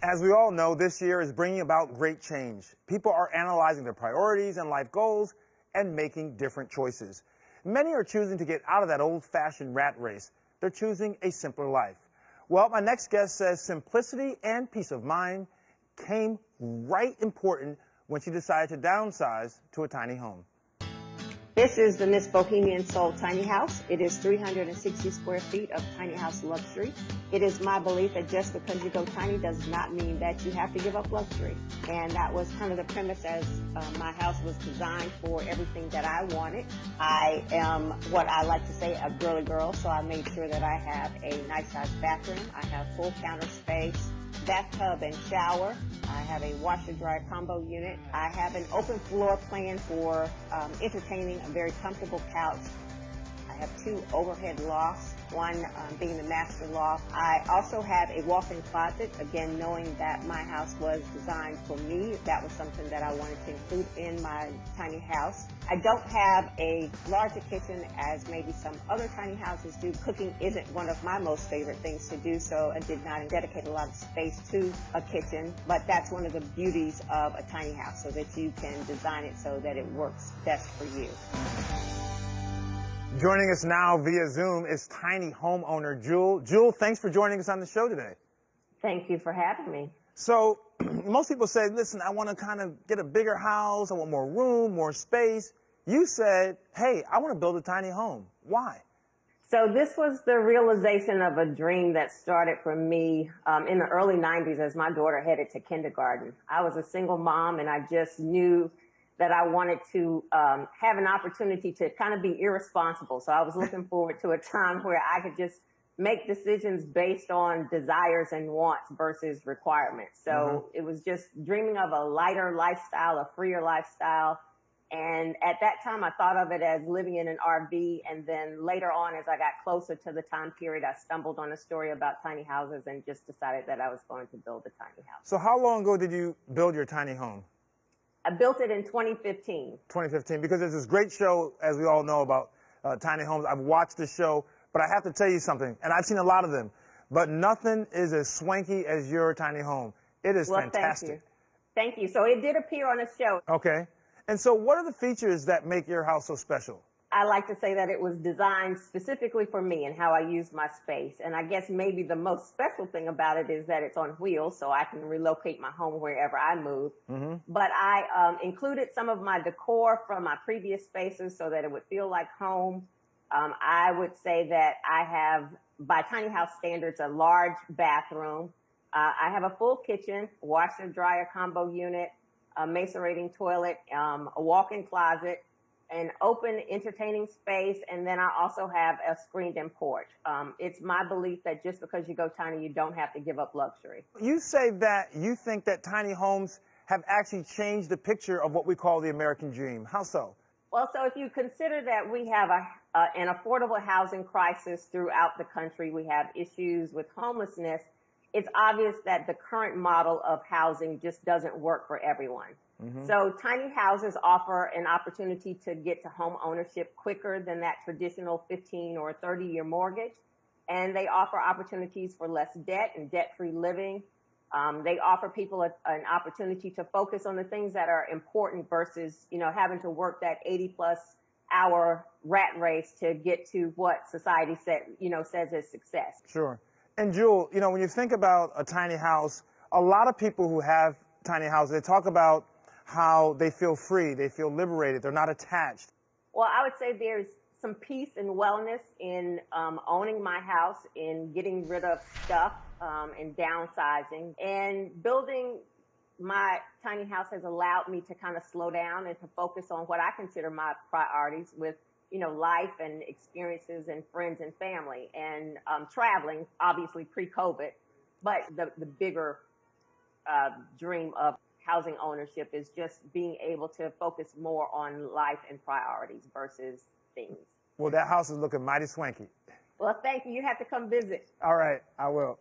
As we all know, this year is bringing about great change. People are analyzing their priorities and life goals and making different choices. Many are choosing to get out of that old-fashioned rat race. They're choosing a simpler life. Well, my next guest says simplicity and peace of mind came right important when she decided to downsize to a tiny home. This is the Miss Bohemian Soul Tiny House. It is 360 square feet of tiny house luxury. It is my belief that just because you go tiny does not mean that you have to give up luxury. And that was kind of the premise as my house was designed for everything that I wanted. I am what I like to say, a girly girl, so I made sure that I have a nice sized bathroom. I have full counter space, bathtub and shower. I have a washer-dryer combo unit. I have an open floor plan for entertaining a very comfortable couch. I have 2 overhead lofts, one being the master loft. I also have a walk-in closet, again, knowing that my house was designed for me. That was something that I wanted to include in my tiny house. I don't have a larger kitchen as maybe some other tiny houses do. Cooking isn't one of my most favorite things to do, so I did not dedicate a lot of space to a kitchen, but that's one of the beauties of a tiny house, so that you can design it so that it works best for you. Joining us now via Zoom is tiny homeowner Jewel. Jewel, thanks for joining us on the show today. Thank you for having me. So, most people say, listen, I want to kind of get a bigger house, I want more room, more space. You said, hey, I want to build a tiny home. Why? So this was the realization of a dream that started for me in the early 90s as my daughter headed to kindergarten. I was a single mom, and I just knew that I wanted to have an opportunity to kind of be irresponsible. So I was looking forward to a time where I could just make decisions based on desires and wants versus requirements. So it was just dreaming of a lighter lifestyle, a freer lifestyle. And at that time, I thought of it as living in an RV. And then later on, as I got closer to the time period, I stumbled on a story about tiny houses and just decided that I was going to build a tiny house. So how long ago did you build your tiny home? I built it in 2015. 2015, because there's this great show, as we all know, about tiny homes. I've watched the show, but I have to tell you something, and I've seen a lot of them, but nothing is as swanky as your tiny home. It is fantastic. Thank you. So it did appear on a show. Okay. And so what are the features that make your house so special? I like to say that it was designed specifically for me and how I use my space. And I guess maybe the most special thing about it is that it's on wheels, so I can relocate my home wherever I move. But I included some of my decor from my previous spaces so that it would feel like home. I would say that I have, by tiny house standards, a large bathroom. I have a full kitchen, washer-dryer combo unit, a macerating toilet, a walk-in closet, an open entertaining space, and then I also have a screened-in porch. It's my belief that just because you go tiny, you don't have to give up luxury. You say that you think that tiny homes have actually changed the picture of what we call the American dream. How so? Well, so if you consider that we have an affordable housing crisis throughout the country, we have issues with homelessness, it's obvious that the current model of housing just doesn't work for everyone. So tiny houses offer an opportunity to get to home ownership quicker than that traditional 15 or 30-year mortgage. And they offer opportunities for less debt and debt-free living. They offer people an opportunity to focus on the things that are important versus, having to work that 80-plus hour rat race to get to what society says is success. Sure. And Jewel, when you think about a tiny house, a lot of people who have tiny houses, they talk about how they feel free, they feel liberated, they're not attached. Well, I would say there's some peace and wellness in owning my house, in getting rid of stuff, and downsizing. And building my tiny house has allowed me to kind of slow down and to focus on what I consider my priorities with, life and experiences and friends and family, and traveling, obviously pre-COVID. But the bigger dream of housing ownership is just being able to focus more on life and priorities versus things. Well, that house is looking mighty swanky. Well, thank you. You have to come visit. All right, I will.